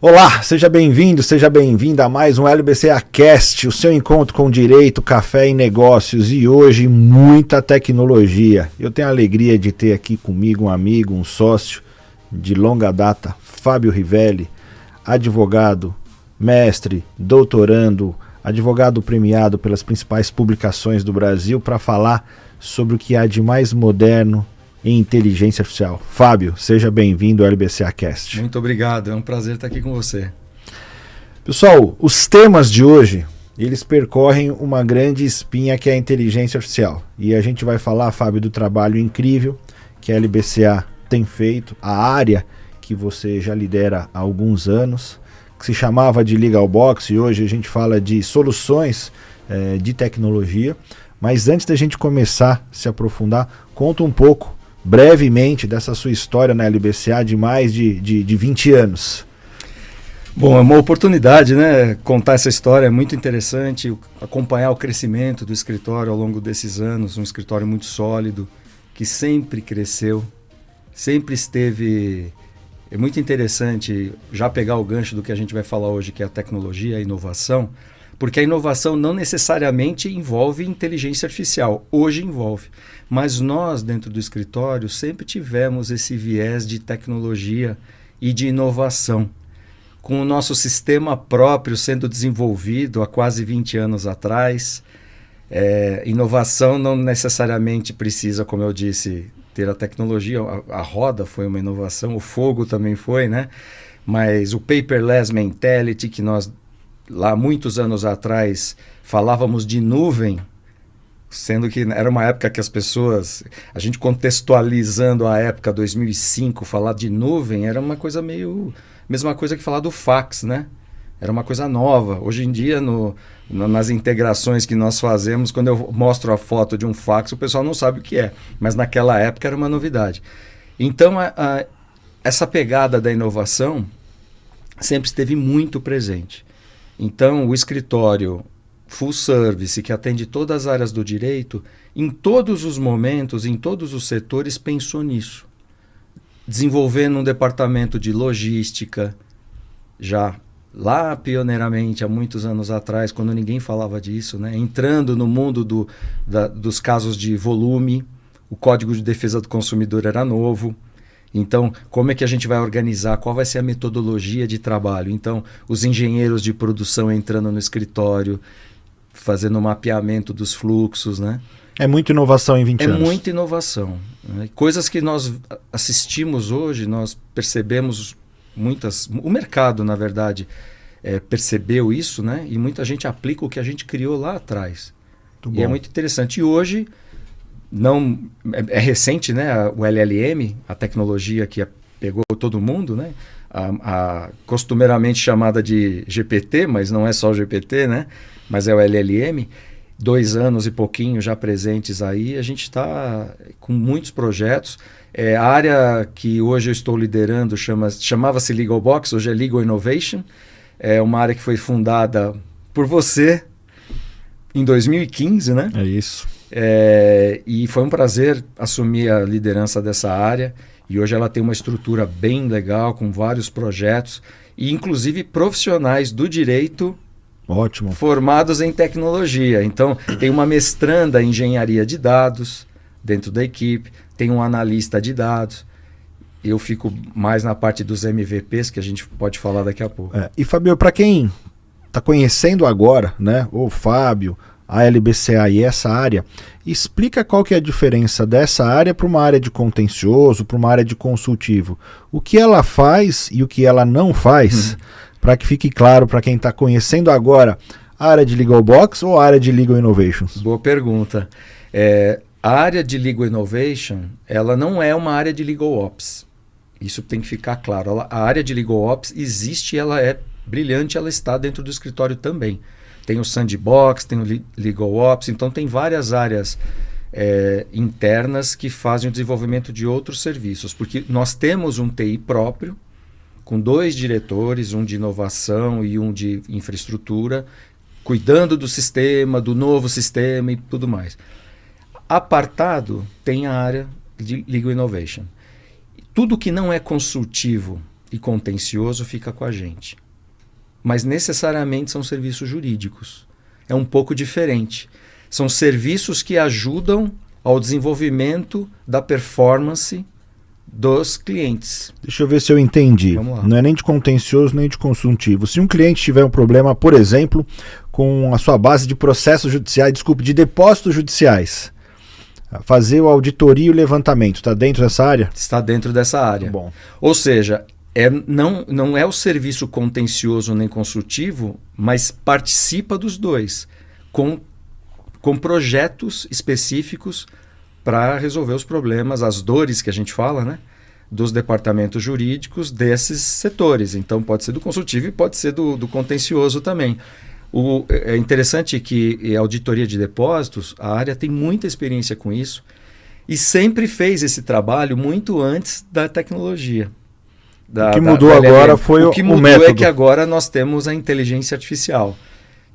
Olá, seja bem-vindo, seja bem-vinda a mais um LBCA Cast, o seu encontro com direito, café e negócios, e hoje muita tecnologia. Eu tenho a alegria de ter aqui comigo um amigo, um sócio de longa data, Fábio Rivelli, advogado, mestre, doutorando, advogado premiado pelas principais publicações do Brasil, para falar sobre o que há de mais moderno em inteligência artificial. Fábio, seja bem-vindo ao LBCA Cast. Muito obrigado, é um prazer estar aqui com você. Pessoal, os temas de hoje, eles percorrem uma grande espinha que é a inteligência artificial. E a gente vai falar, Fábio, do trabalho incrível que a LBCA tem feito, a área que você já lidera há alguns anos, que se chamava de Legal Box, e hoje a gente fala de soluções de tecnologia. Mas antes da gente começar a se aprofundar, conta um pouco, brevemente, dessa sua história na LBCA de mais de 20 anos. Bom, é uma oportunidade, né? Contar essa história é muito interessante, acompanhar o crescimento do escritório ao longo desses anos, um escritório muito sólido, que sempre cresceu, sempre esteve... É muito interessante já pegar o gancho do que a gente vai falar hoje, que é a tecnologia, a inovação, porque a inovação não necessariamente envolve inteligência artificial, hoje envolve. Mas nós, dentro do escritório, sempre tivemos esse viés de tecnologia e de inovação. Com o nosso sistema próprio sendo desenvolvido há quase 20 anos atrás, inovação não necessariamente precisa, como eu disse, ter a tecnologia. A roda foi uma inovação, o fogo também foi, né? Mas o paperless mentality, que nós lá muitos anos atrás falávamos de nuvem, sendo que era uma época que as pessoas, a gente contextualizando a época 2005, falar de nuvem era uma coisa meio, mesma coisa que falar do fax, né? Era uma coisa nova. Hoje em dia, nas integrações que nós fazemos, quando eu mostro a foto de um fax, o pessoal não sabe o que é, mas naquela época era uma novidade. Então, essa pegada da inovação sempre esteve muito presente. Então, o escritório full service, que atende todas as áreas do direito, em todos os momentos, em todos os setores, pensou nisso. Desenvolvendo um departamento de logística, já lá pioneiramente, há muitos anos atrás, quando ninguém falava disso, né? Entrando no mundo dos casos de volume, o Código de Defesa do Consumidor era novo. Então, como é que a gente vai organizar? Qual vai ser a metodologia de trabalho? Então, os engenheiros de produção entrando no escritório, fazendo o mapeamento dos fluxos, né? É muita inovação em 20 anos. É muita inovação, né? Coisas que nós assistimos hoje, nós percebemos muitas... O mercado, na verdade, percebeu isso, né? E muita gente aplica o que a gente criou lá atrás. E é muito interessante. E hoje... Não, é recente, né? O LLM, a tecnologia que pegou todo mundo, né? Costumeiramente chamada de GPT, mas não é só o GPT, né? Mas é o LLM. 2 anos e pouquinho já presentes aí. A gente está com muitos projetos. A área que hoje eu estou liderando chamava-se Legal Box, hoje é Legal Innovation. É uma área que foi fundada por você em 2015, né? É isso. E foi um prazer assumir a liderança dessa área, e hoje ela tem uma estrutura bem legal, com vários projetos, e inclusive profissionais do direito. Ótimo. Formados em tecnologia. Então, tem uma mestranda em engenharia de dados dentro da equipe, tem um analista de dados. Eu fico mais na parte dos MVPs, que a gente pode falar daqui a pouco. E, Fábio, para quem está conhecendo agora, né, o Fábio, a LBCA e essa área, explica qual que é a diferença dessa área para uma área de contencioso, para uma área de consultivo. O que ela faz e o que ela não faz, para que fique claro para quem está conhecendo agora a área de Legal Box ou a área de Legal Innovations. Boa pergunta. A área de Legal Innovation, ela não é uma área de Legal Ops. Isso tem que ficar claro. A área de Legal Ops existe, ela é brilhante, ela está dentro do escritório também. Tem o Sandbox, tem o Legal Ops, então tem várias áreas internas que fazem o desenvolvimento de outros serviços, porque nós temos um TI próprio, com 2 diretores, um de inovação e um de infraestrutura, cuidando do sistema, do novo sistema e tudo mais. Apartado tem a área de Legal Innovation. Tudo que não é consultivo e contencioso fica com a gente. Mas necessariamente são serviços jurídicos. É um pouco diferente. São serviços que ajudam ao desenvolvimento da performance dos clientes. Deixa eu ver se eu entendi. Não é nem de contencioso nem de consultivo. Se um cliente tiver um problema, por exemplo, com a sua base de processos judiciais, de depósitos judiciais, fazer a auditoria e o levantamento, está dentro dessa área? Está dentro dessa área. Bom. Ou seja, não é o serviço contencioso nem consultivo, mas participa dos dois, com projetos específicos para resolver os problemas, as dores que a gente fala, né, dos departamentos jurídicos desses setores. Então pode ser do consultivo e pode ser do contencioso também. É interessante que a auditoria de depósitos, a área tem muita experiência com isso e sempre fez esse trabalho muito antes da tecnologia. O que mudou agora foi o método. O que mudou é que agora nós temos a inteligência artificial,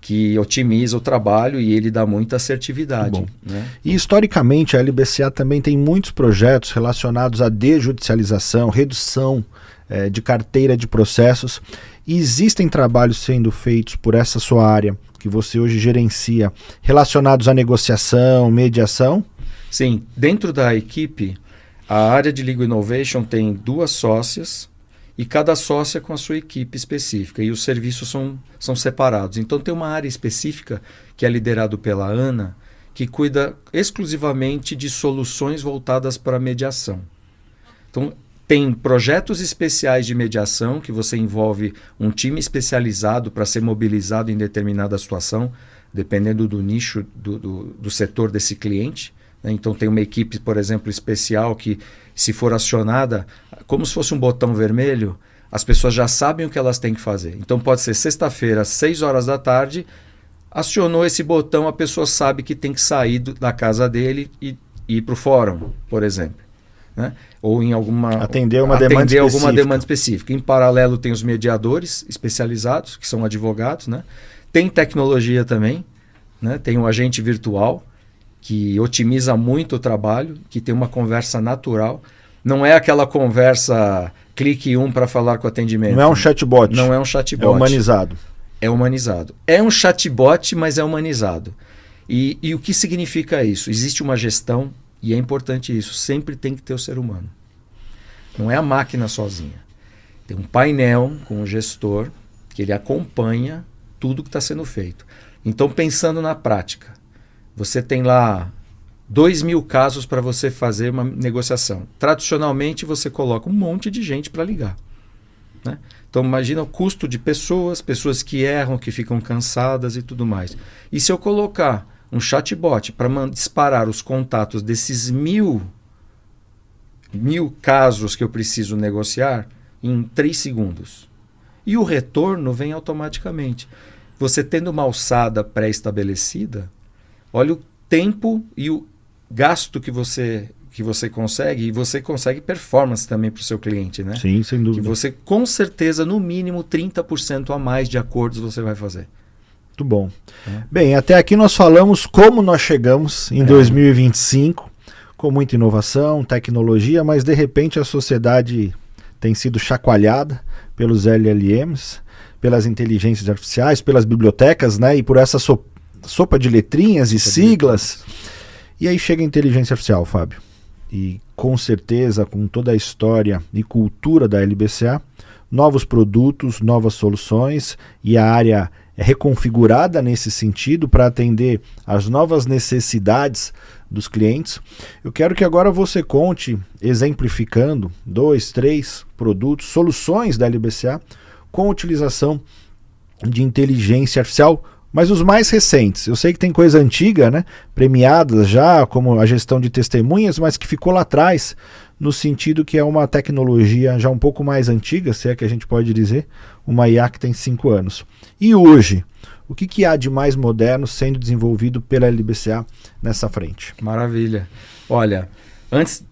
que otimiza o trabalho e ele dá muita assertividade. Né? E historicamente a LBCA também tem muitos projetos relacionados à desjudicialização, redução de carteira de processos. E existem trabalhos sendo feitos por essa sua área, que você hoje gerencia, relacionados à negociação, mediação? Sim, dentro da equipe, a área de Legal Innovation tem 2 sócias, e cada sócia com a sua equipe específica, e os serviços são separados. Então tem uma área específica que é liderado pela Ana, que cuida exclusivamente de soluções voltadas para a mediação. Então tem projetos especiais de mediação, que você envolve um time especializado para ser mobilizado em determinada situação, dependendo do nicho do setor desse cliente. Então tem uma equipe, por exemplo, especial que, se for acionada, como se fosse um botão vermelho, as pessoas já sabem o que elas têm que fazer. Então pode ser sexta-feira, às 6 horas da tarde, acionou esse botão, a pessoa sabe que tem que sair da casa dele e ir para o fórum, por exemplo. Né? Ou em atender alguma demanda específica. Em paralelo tem os mediadores especializados, que são advogados. Né? Tem tecnologia também, né? Tem um agente virtual, que otimiza muito o trabalho, que tem uma conversa natural. Não é aquela conversa clique 1 para falar com o atendimento. Não é um chatbot. Não é um chatbot. É humanizado. É humanizado. É um chatbot, mas é humanizado. E o que significa isso? Existe uma gestão, e é importante isso, sempre tem que ter o ser humano. Não é a máquina sozinha. Tem um painel com o gestor, que ele acompanha tudo que está sendo feito. Então, pensando na prática, você tem lá 2.000 casos para você fazer uma negociação. Tradicionalmente, você coloca um monte de gente para ligar. Né? Então, imagina o custo de pessoas que erram, que ficam cansadas e tudo mais. E se eu colocar um chatbot para disparar os contatos desses 1.000 casos que eu preciso negociar em 3 segundos. E o retorno vem automaticamente. Você tendo uma alçada pré-estabelecida, olha o tempo e o gasto que você consegue, e você consegue performance também para o seu cliente, né? Sim, sem dúvida. Que você, com certeza, no mínimo 30% a mais de acordos você vai fazer. Muito bom. Bem, até aqui nós falamos como nós chegamos em 2025, com muita inovação, tecnologia, mas de repente a sociedade tem sido chacoalhada pelos LLMs, pelas inteligências artificiais, pelas bibliotecas, né? E por essa sopa de letrinhas e siglas. E aí chega a inteligência artificial, Fábio. E com certeza, com toda a história e cultura da LBCA, novos produtos, novas soluções, e a área é reconfigurada nesse sentido para atender às novas necessidades dos clientes. Eu quero que agora você conte, exemplificando 2, 3 produtos, soluções da LBCA com utilização de inteligência artificial, mas os mais recentes. Eu sei que tem coisa antiga, né, premiadas já, como a gestão de testemunhas, mas que ficou lá atrás, no sentido que é uma tecnologia já um pouco mais antiga, se é que a gente pode dizer, uma IA que tem 5 anos. E hoje, o que há de mais moderno sendo desenvolvido pela LBCA nessa frente? Maravilha. Olha, antes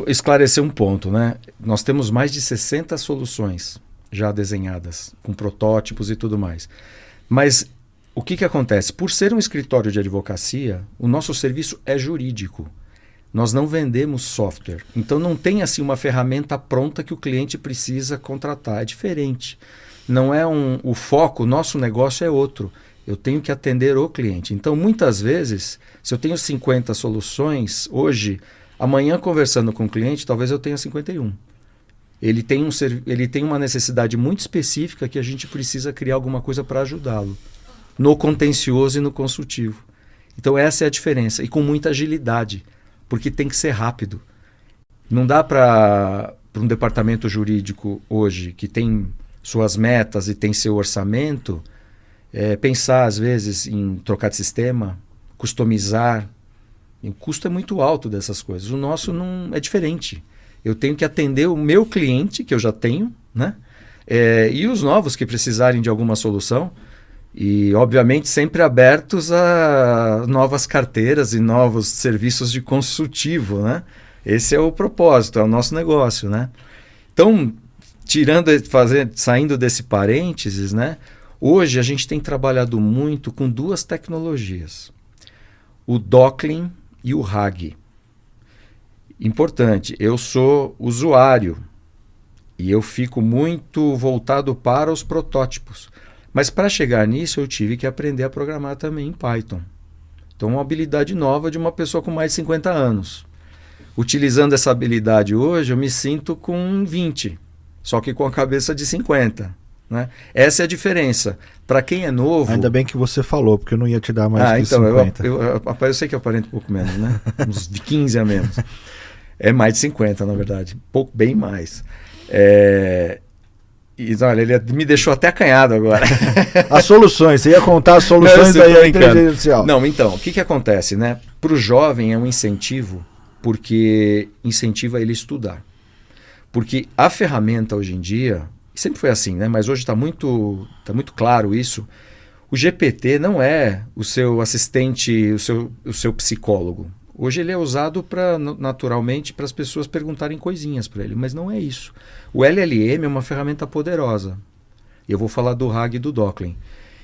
esclarecer um ponto, né? Nós temos mais de 60 soluções já desenhadas, com protótipos e tudo mais. Mas o que acontece? Por ser um escritório de advocacia, o nosso serviço é jurídico. Nós não vendemos software. Então não tem assim uma ferramenta pronta que o cliente precisa contratar. É diferente. Não é o foco, o nosso negócio é outro. Eu tenho que atender o cliente. Então, muitas vezes, se eu tenho 50 soluções, hoje, amanhã conversando com o cliente, talvez eu tenha 51. Ele tem uma necessidade muito específica que a gente precisa criar alguma coisa para ajudá-lo. No contencioso e no consultivo. Então, essa é a diferença. E com muita agilidade, porque tem que ser rápido. Não dá para um departamento jurídico hoje, que tem suas metas e tem seu orçamento, pensar, às vezes, em trocar de sistema, customizar. O custo é muito alto dessas coisas. O nosso não é diferente. Eu tenho que atender o meu cliente, que eu já tenho, né? E os novos que precisarem de alguma solução. E, obviamente, sempre abertos a novas carteiras e novos serviços de consultivo, né? Esse é o propósito, é o nosso negócio, né? Então, saindo desse parênteses, né? Hoje a gente tem trabalhado muito com duas tecnologias, o Docklin e o RAG. Importante, eu sou usuário e eu fico muito voltado para os protótipos. Mas para chegar nisso eu tive que aprender a programar também em Python. Então, uma habilidade nova de uma pessoa com mais de 50 anos. Utilizando essa habilidade hoje, eu me sinto com 20, só que com a cabeça de 50. Né? Essa é a diferença. Para quem é novo... Ainda bem que você falou, porque eu não ia te dar mais de então, 50. Eu sei que eu aparento um pouco menos, né? Uns 15 a menos. É mais de 50, na verdade. Bem mais. E, olha, ele me deixou até acanhado agora. As soluções, você ia contar as soluções da inteligência artificial. Não, então, o que acontece, né? Para o jovem é um incentivo, porque incentiva ele a estudar. Porque a ferramenta hoje em dia, sempre foi assim, né? Mas hoje está muito claro isso. O GPT não é o seu assistente, o seu psicólogo. Hoje ele é usado naturalmente para as pessoas perguntarem coisinhas para ele, mas não é isso. O LLM é uma ferramenta poderosa. Eu vou falar do RAG e do Docklin.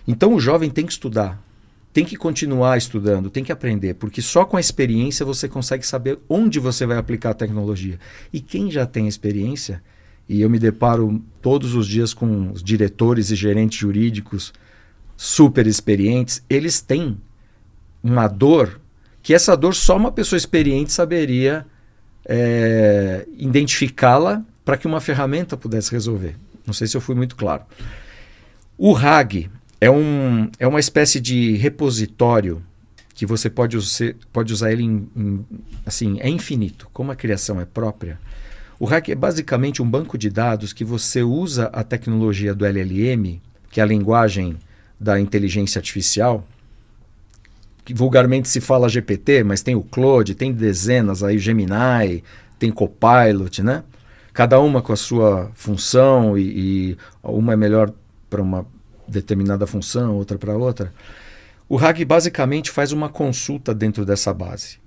Então o jovem tem que estudar, tem que continuar estudando, tem que aprender, porque só com a experiência você consegue saber onde você vai aplicar a tecnologia. E quem já tem experiência, e eu me deparo todos os dias com os diretores e gerentes jurídicos super experientes, eles têm uma dor, que essa dor só uma pessoa experiente saberia identificá-la para que uma ferramenta pudesse resolver. Não sei se eu fui muito claro. O RAG é uma espécie de repositório que você pode usar ele assim, é infinito. Como a criação é própria, o RAG é basicamente um banco de dados que você usa a tecnologia do LLM, que é a linguagem da inteligência artificial, que vulgarmente se fala GPT, mas tem o Claude, tem dezenas aí, Gemini, tem Copilot, né? Cada uma com a sua função e uma é melhor para uma determinada função, outra para outra. O RAG basicamente faz uma consulta dentro dessa base.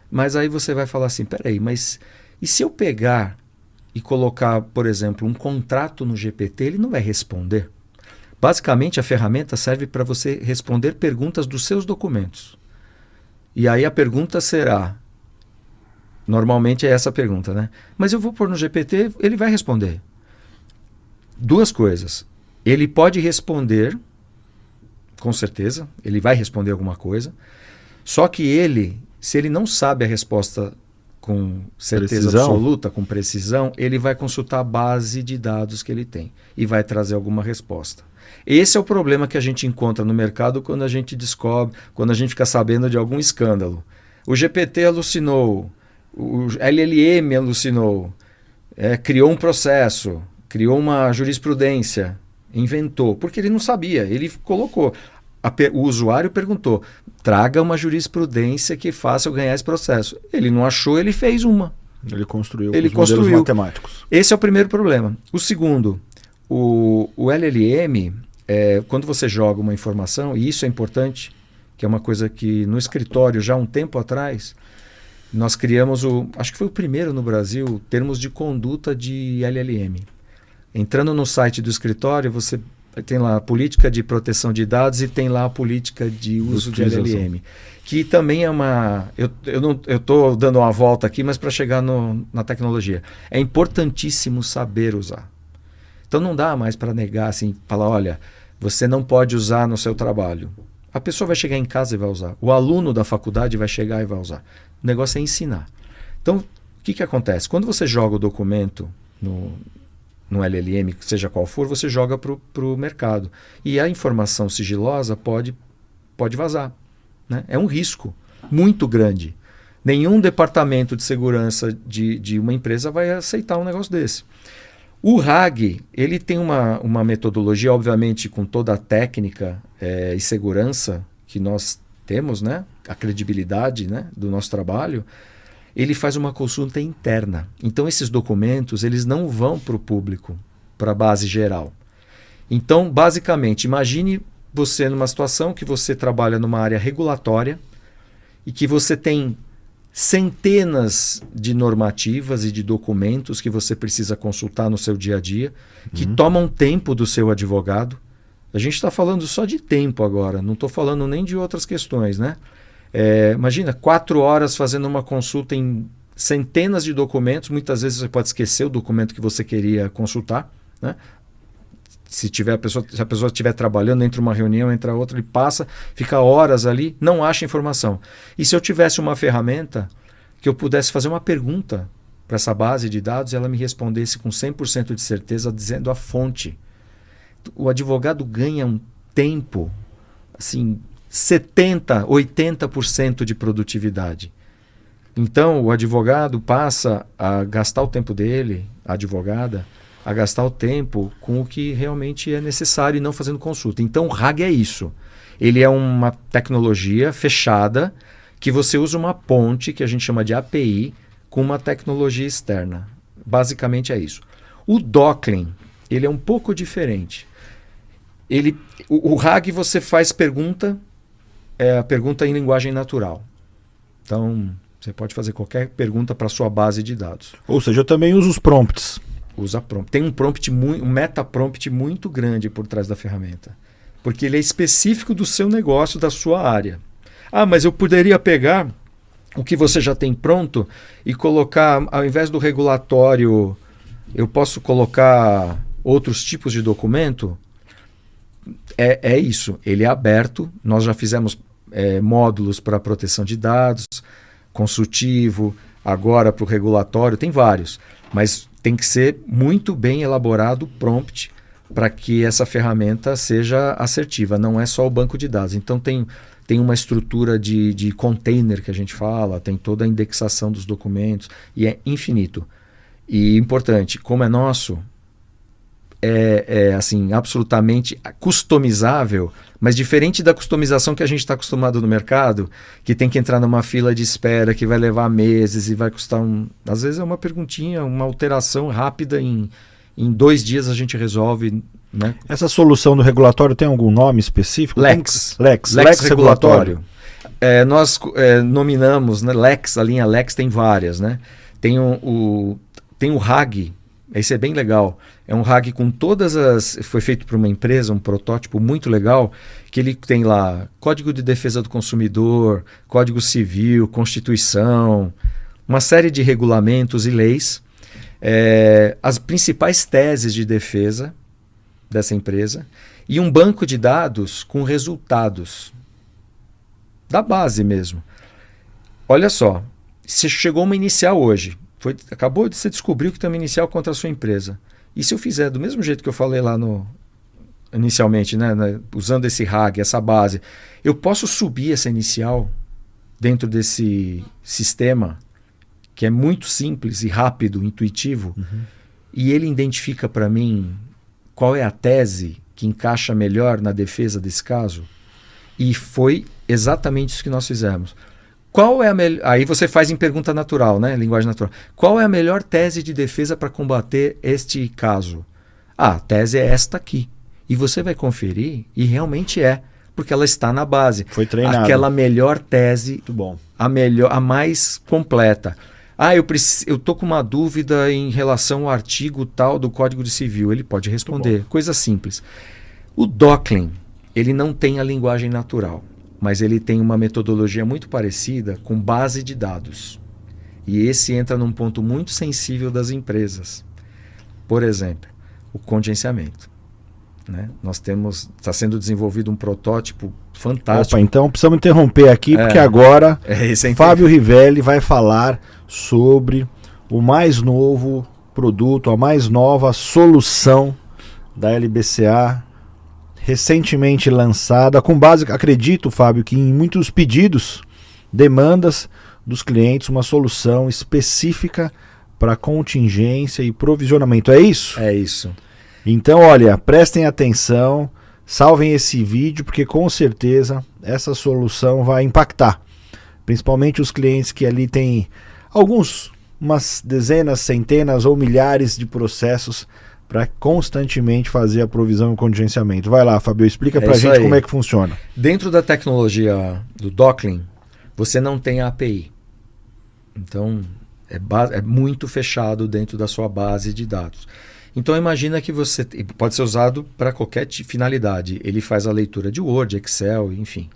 Mas aí você vai falar assim, peraí, mas e se eu pegar e colocar, por exemplo, um contrato no GPT, ele não vai responder? Basicamente, a ferramenta serve para você responder perguntas dos seus documentos. E aí a pergunta será, normalmente é essa pergunta, né? Mas eu vou pôr no GPT, ele vai responder. Duas coisas. Ele pode responder, com certeza, ele vai responder alguma coisa, só que se ele não sabe a resposta com certeza absoluta, com precisão, ele vai consultar a base de dados que ele tem e vai trazer alguma resposta. Esse é o problema que a gente encontra no mercado quando a gente descobre, quando a gente fica sabendo de algum escândalo. O GPT alucinou, o LLM alucinou, criou um processo, criou uma jurisprudência, inventou, porque ele não sabia, ele colocou. O usuário perguntou, traga uma jurisprudência que faça eu ganhar esse processo. Ele não achou, ele fez uma. Ele construiu os modelos matemáticos. Esse é o primeiro problema. O segundo, o LLM, quando você joga uma informação, e isso é importante, que é uma coisa que no escritório, já há um tempo atrás, nós criamos, acho que foi o primeiro no Brasil, termos de conduta de LLM. Entrando no site do escritório, você tem lá a política de proteção de dados e tem lá a política de uso de LLM. Que também é uma... Eu estou dando uma volta aqui, mas para chegar na tecnologia. É importantíssimo saber usar. Então não dá mais para negar, assim, falar, olha, você não pode usar no seu trabalho. A pessoa vai chegar em casa e vai usar. O aluno da faculdade vai chegar e vai usar. O negócio é ensinar. Então, o que acontece? Quando você joga o documento no LLM, seja qual for, você joga para o mercado. E a informação sigilosa pode vazar. Né? É um risco muito grande. Nenhum departamento de segurança de uma empresa vai aceitar um negócio desse. O RAG, ele tem uma metodologia, obviamente, com toda a técnica e segurança que nós temos, né? A credibilidade, né? Do nosso trabalho. Ele faz uma consulta interna. Então, esses documentos eles não vão para o público, para a base geral. Então, basicamente, imagine você numa situação que você trabalha numa área regulatória e que você tem centenas de normativas e de documentos que você precisa consultar no seu dia a dia, que tomam tempo do seu advogado. A gente está falando só de tempo agora, não estou falando nem de outras questões, né? Imagina, 4 horas fazendo uma consulta em centenas de documentos, muitas vezes você pode esquecer o documento que você queria consultar, né? Se a pessoa estiver trabalhando, entra uma reunião, entra outra, ele passa, fica horas ali, não acha informação. E se eu tivesse uma ferramenta que eu pudesse fazer uma pergunta para essa base de dados e ela me respondesse com 100% de certeza, dizendo a fonte. O advogado ganha um tempo, assim, 70%, 80% de produtividade. Então, o advogado passa a gastar o tempo dele, a advogada, a gastar o tempo com o que realmente é necessário e não fazendo consulta. Então, o RAG é isso. Ele é uma tecnologia fechada que você usa uma ponte, que a gente chama de API, com uma tecnologia externa. Basicamente é isso. O Docklin, ele é um pouco diferente. O RAG você faz pergunta, a pergunta em linguagem natural. Então, você pode fazer qualquer pergunta para a sua base de dados. Ou seja, eu também uso os prompts. Usa prompt. Tem um meta-prompt muito grande por trás da ferramenta. Porque ele é específico do seu negócio, da sua área. Ah, mas eu poderia pegar o que você já tem pronto e colocar, ao invés do regulatório, eu posso colocar outros tipos de documento? É isso. Ele é aberto. Nós já fizemos módulos para proteção de dados, consultivo, agora para o regulatório, tem vários. Mas tem que ser muito bem elaborado o prompt para que essa ferramenta seja assertiva. Não é só o banco de dados. Então tem uma estrutura de container que a gente fala, tem toda a indexação dos documentos e é infinito. E importante, como é nosso, assim, absolutamente customizável, mas diferente da customização que a gente está acostumado no mercado, que tem que entrar numa fila de espera, que vai levar meses e vai custar às vezes é uma perguntinha, uma alteração rápida, em 2 dias a gente resolve. Né? Essa solução do regulatório tem algum nome específico? Lex regulatório. Nós nominamos, né, Lex, a linha Lex tem várias. Né? Tem o RAG. Esse é bem legal. É um RAG com todas as... Foi feito por uma empresa, um protótipo muito legal, que ele tem lá Código de Defesa do Consumidor, Código Civil, Constituição, uma série de regulamentos e leis, as principais teses de defesa dessa empresa e um banco de dados com resultados da base mesmo. Olha só, se chegou uma inicial hoje, acabou de se descobrir que tem uma inicial contra a sua empresa. E se eu fizer do mesmo jeito que eu falei lá inicialmente, né, usando esse RAG, essa base, eu posso subir essa inicial dentro desse sistema que é muito simples e rápido, intuitivo, e ele identifica para mim qual é a tese que encaixa melhor na defesa desse caso. E foi exatamente isso que nós fizemos. Qual é a melhor... Aí você faz em pergunta natural, né? Linguagem natural. Qual é a melhor tese de defesa para combater este caso? A tese é esta aqui. E você vai conferir, e realmente porque ela está na base. Foi treinado. Aquela melhor tese, muito bom. A mais completa. Eu estou com uma dúvida em relação ao artigo tal do Código de Civil. Ele pode responder. Coisa simples. O Docklin, ele não tem a linguagem natural, mas ele tem uma metodologia muito parecida com base de dados. E esse entra num ponto muito sensível das empresas. Por exemplo, o contingenciamento. Né? Está sendo desenvolvido um protótipo fantástico. Opa, então precisamos interromper aqui, porque agora Fábio Rivelli vai falar sobre o mais novo produto, a mais nova solução da LBCA, recentemente lançada, com base, acredito, Fábio, que em muitos pedidos, demandas dos clientes, uma solução específica para contingência e provisionamento. É isso? É isso. Então, olha, prestem atenção, salvem esse vídeo, porque com certeza essa solução vai impactar, principalmente os clientes que ali têm umas dezenas, centenas ou milhares de processos para constantemente fazer a provisão e o contingenciamento. Vai lá, Fabio, explica para a gente como é que funciona. Dentro da tecnologia do Docklin, você não tem a API. Então, é muito fechado dentro da sua base de dados. Então, imagina que você pode ser usado para qualquer finalidade. Ele faz a leitura de Word, Excel, enfim.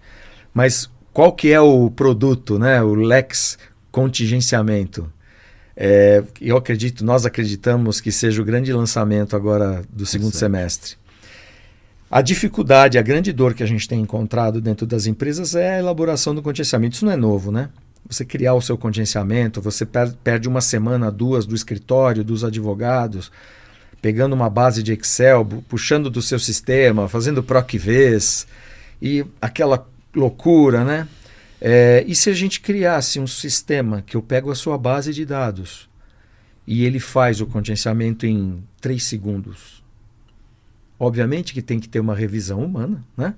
Mas qual que é o produto, né? O Lex Contingenciamento? Nós acreditamos que seja o grande lançamento agora do segundo semestre. A dificuldade, a grande dor que a gente tem encontrado dentro das empresas é a elaboração do contingenciamento. Isso não é novo, né? Você criar o seu contingenciamento, você perde uma semana, 2 do escritório, dos advogados, pegando uma base de Excel, puxando do seu sistema, fazendo PROC-Vs e aquela loucura, né? E se a gente criasse um sistema que eu pego a sua base de dados e ele faz o contingenciamento em 3 segundos? Obviamente que tem que ter uma revisão humana, né?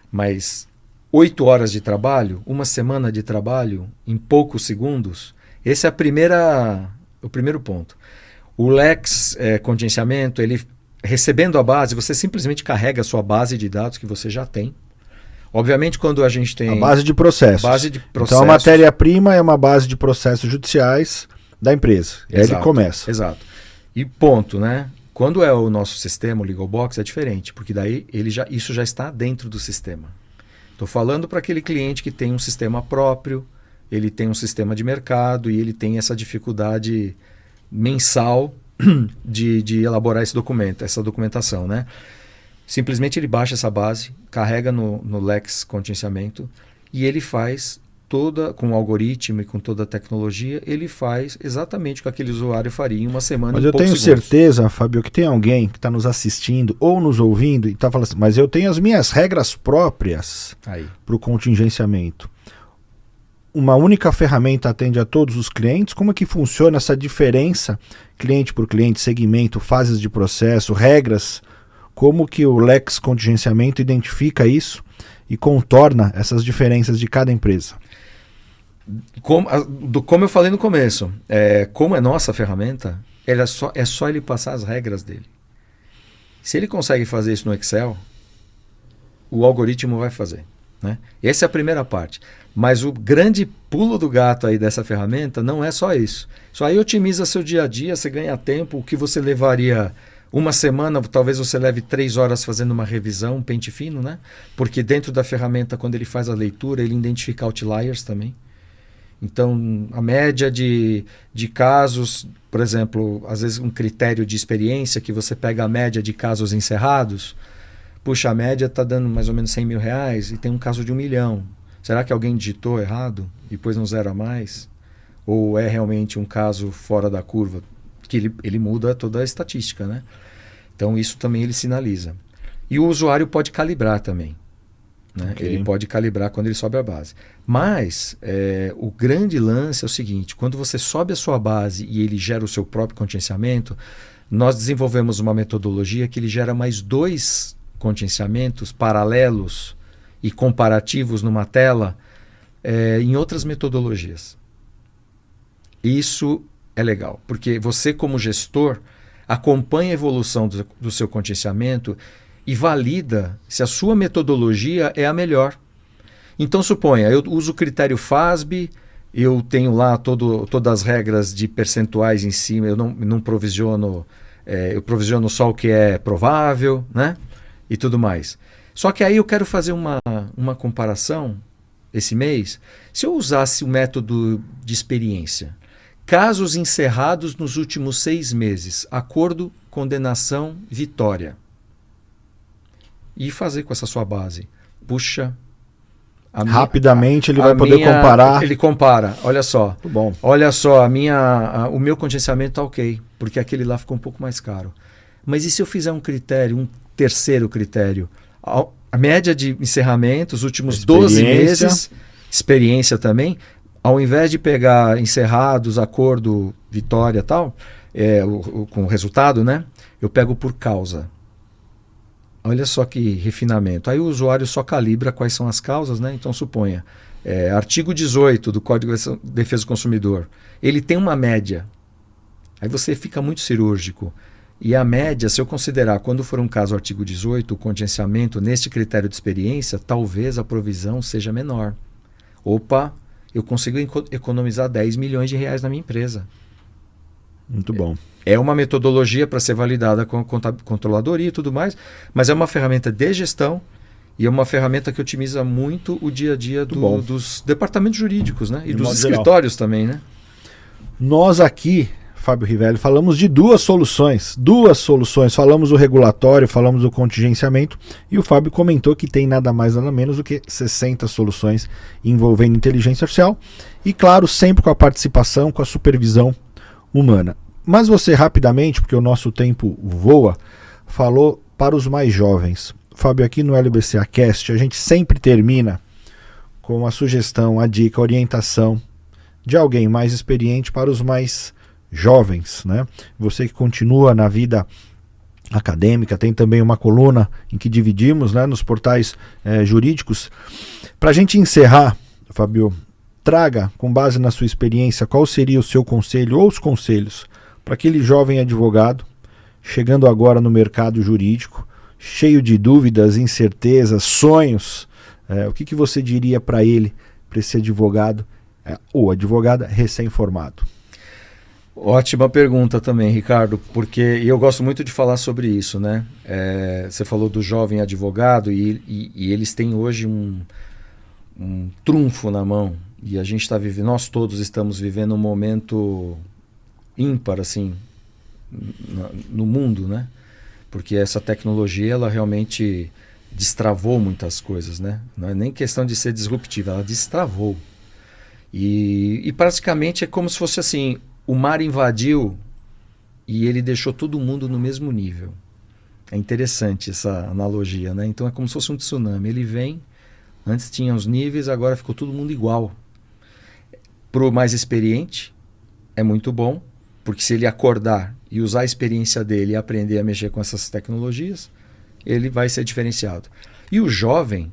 Mas 8 horas de trabalho, uma semana de trabalho em poucos segundos, esse é o primeiro ponto. O Lex contingenciamento, ele recebendo a base, você simplesmente carrega a sua base de dados que você já tem. Obviamente, quando a gente tem... A base de processos. Então, a matéria-prima é uma base de processos judiciais da empresa. E aí ele começa. Exato. E ponto, né? Quando é o nosso sistema, o Legal Box, é diferente, porque daí isso já está dentro do sistema. Estou falando para aquele cliente que tem um sistema próprio, ele tem um sistema de mercado e ele tem essa dificuldade mensal de elaborar esse documento, essa documentação, né? Simplesmente ele baixa essa base, carrega no Lex contingenciamento e ele faz com o algoritmo e com toda a tecnologia, ele faz exatamente o que aquele usuário faria em uma semana. Mas eu tenho certeza, Fábio, que tem alguém que está nos assistindo ou nos ouvindo e está falando assim, mas eu tenho as minhas regras próprias para o contingenciamento. Uma única ferramenta atende a todos os clientes? Como é que funciona essa diferença, cliente por cliente, segmento, fases de processo, regras? Como que o Lex Contingenciamento identifica isso e contorna essas diferenças de cada empresa? Como eu falei no começo, como é nossa ferramenta, é só ele passar as regras dele. Se ele consegue fazer isso no Excel, o algoritmo vai fazer. Né? Essa é a primeira parte. Mas o grande pulo do gato aí dessa ferramenta não é só isso. Isso aí otimiza seu dia a dia, você ganha tempo, o que você levaria uma semana, talvez você leve 3 horas fazendo uma revisão, um pente fino, né? Porque dentro da ferramenta, quando ele faz a leitura, ele identifica outliers também. Então, a média de casos, por exemplo, às vezes um critério de experiência, que você pega a média de casos encerrados, puxa, a média está dando mais ou menos 100 mil reais e tem um caso de 1 milhão. Será que alguém digitou errado e pôs um 0 a mais? Ou é realmente um caso fora da curva? Que ele muda toda a estatística, né? Então, isso também ele sinaliza. E o usuário pode calibrar também. Né? Okay. Ele pode calibrar quando ele sobe a base. Mas o grande lance é o seguinte, quando você sobe a sua base e ele gera o seu próprio contingenciamento, nós desenvolvemos uma metodologia que ele gera mais 2 contingenciamentos paralelos e comparativos numa tela em outras metodologias. Isso é legal, porque você como gestor acompanha a evolução do seu contingenciamento e valida se a sua metodologia é a melhor. Então suponha, eu uso o critério FASB, eu tenho lá todas as regras de percentuais em cima, eu não provisiono, eu provisiono só o que é provável, né? e tudo mais. Só que aí eu quero fazer uma comparação esse mês. Se eu usasse o método de experiência, casos encerrados nos últimos 6 meses, acordo, condenação, vitória, e fazer com essa sua base. Puxa, rapidamente ele vai poder comparar. Ele compara, olha só. Muito bom. Olha só, o meu contingenciamento está ok, porque aquele lá ficou um pouco mais caro. Mas e se eu fizer um critério, um terceiro critério? A média de encerramento, os últimos 12 meses, experiência também, ao invés de pegar encerrados, acordo, vitória e tal, com o resultado, né? Eu pego por causa. Olha só que refinamento. Aí o usuário só calibra quais são as causas, né? Então suponha, artigo 18 do Código de Defesa do Consumidor, ele tem uma média. Aí você fica muito cirúrgico. E a média, se eu considerar, quando for um caso artigo 18, o contingenciamento neste critério de experiência, talvez a provisão seja menor. Opa, eu consigo economizar 10 milhões de reais na minha empresa. Muito bom. É uma metodologia para ser validada com a controladoria e tudo mais, mas é uma ferramenta de gestão e é uma ferramenta que otimiza muito o dia a dia dos departamentos jurídicos, né? E dos escritórios também, né? Nós aqui, Fábio Rivelli, falamos de duas soluções. Falamos do regulatório, falamos do contingenciamento, e o Fábio comentou que tem nada mais nada menos do que 60 soluções envolvendo inteligência artificial e, claro, sempre com a participação, com a supervisão humana. Mas você rapidamente, porque o nosso tempo voa, falou para os mais jovens. Fábio, aqui no LBCA Cast, a gente sempre termina com a sugestão, a dica, a orientação de alguém mais experiente para os mais jovens, né? Você que continua na vida acadêmica, tem também uma coluna em que dividimos, né, nos portais jurídicos. Para a gente encerrar, Fábio, traga, com base na sua experiência, qual seria o seu conselho ou os conselhos para aquele jovem advogado chegando agora no mercado jurídico, cheio de dúvidas, incertezas, sonhos. O que você diria para ele, para esse advogado ou advogada recém-formado? Ótima pergunta também, Ricardo, porque eu gosto muito de falar sobre isso, né? Você falou do jovem advogado e eles têm hoje um trunfo na mão, e a gente está vivendo, nós todos estamos vivendo um momento ímpar, assim, no mundo, né? Porque essa tecnologia, ela realmente destravou muitas coisas, né? Não é nem questão de ser disruptiva, ela destravou. E praticamente é como se fosse assim, o mar invadiu e ele deixou todo mundo no mesmo nível. É interessante essa analogia, né? Então é como se fosse um tsunami. Ele vem, antes tinha os níveis, agora ficou todo mundo igual. Para o mais experiente, é muito bom, porque se ele acordar e usar a experiência dele e aprender a mexer com essas tecnologias, ele vai ser diferenciado. E o jovem,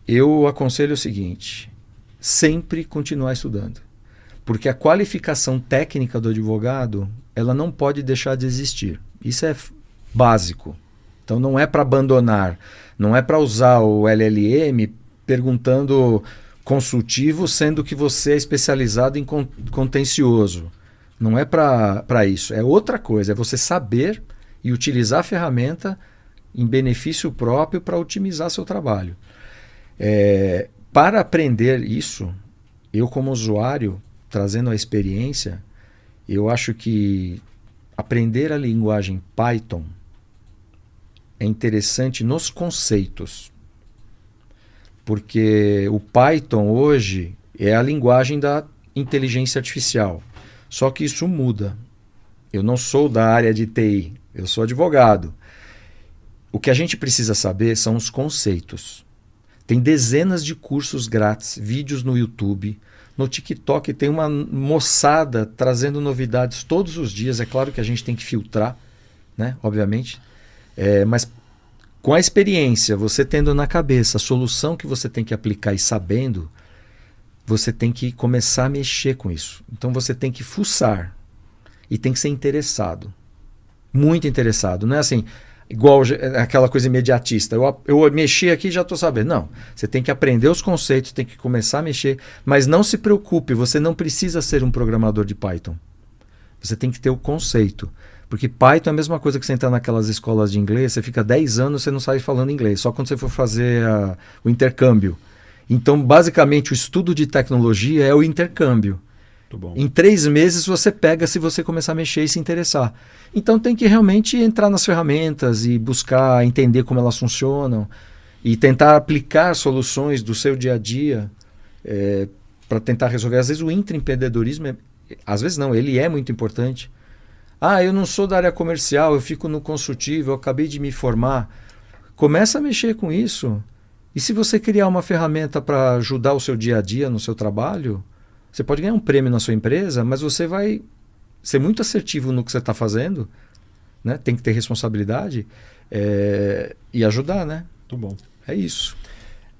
eu aconselho o seguinte: sempre continuar estudando. Porque a qualificação técnica do advogado, ela não pode deixar de existir. Isso é básico. Então não é para abandonar, não é para usar o LLM perguntando consultivo, sendo que você é especializado em contencioso. Não é para isso, é outra coisa, é você saber e utilizar a ferramenta em benefício próprio para otimizar seu trabalho. Para aprender isso, eu como usuário, trazendo a experiência, eu acho que aprender a linguagem Python é interessante nos conceitos. Porque o Python hoje é a linguagem da inteligência artificial. Só que isso muda. Eu não sou da área de TI, eu sou advogado. O que a gente precisa saber são os conceitos. Tem dezenas de cursos grátis, vídeos no YouTube. No TikTok tem uma moçada trazendo novidades todos os dias. É claro que a gente tem que filtrar, né? Obviamente. Mas com a experiência, você tendo na cabeça a solução que você tem que aplicar e sabendo, você tem que começar a mexer com isso. Então você tem que fuçar e tem que ser interessado. Muito interessado. Não é assim, igual aquela coisa imediatista. Eu mexi aqui e já estou sabendo. Não, você tem que aprender os conceitos, tem que começar a mexer, mas não se preocupe, você não precisa ser um programador de Python. Você tem que ter o conceito. Porque Python é a mesma coisa que você entrar naquelas escolas de inglês, você fica 10 anos e você não sai falando inglês, só quando você for fazer o intercâmbio. Então, basicamente, o estudo de tecnologia é o intercâmbio. Muito bom. Em 3 meses você pega se você começar a mexer e se interessar. Então tem que realmente entrar nas ferramentas e buscar entender como elas funcionam e tentar aplicar soluções do seu dia a dia para tentar resolver. Às vezes o intraempreendedorismo, às vezes não, ele é muito importante. Eu não sou da área comercial, eu fico no consultivo, eu acabei de me formar. Começa a mexer com isso. E se você criar uma ferramenta para ajudar o seu dia a dia no seu trabalho, você pode ganhar um prêmio na sua empresa, mas você vai ser muito assertivo no que você está fazendo, né? Tem que ter responsabilidade e ajudar, né? Muito bom. É isso.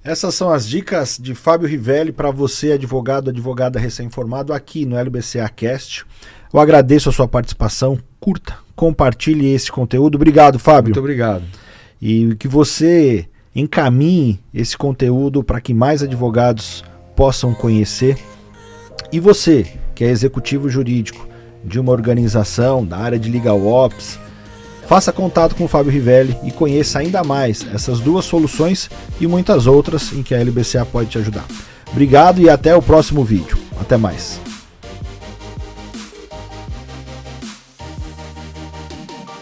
Essas são as dicas de Fábio Rivelli para você, advogado, advogada recém-formado, aqui no LBCA Cast. Eu agradeço a sua participação, curta, compartilhe esse conteúdo. Obrigado, Fábio. Muito obrigado. E que você encaminhe esse conteúdo para que mais advogados possam conhecer. E você, que é executivo jurídico de uma organização da área de Legal Ops, faça contato com o Fábio Rivelli e conheça ainda mais essas 2 soluções e muitas outras em que a LBCA pode te ajudar. Obrigado e até o próximo vídeo. Até mais.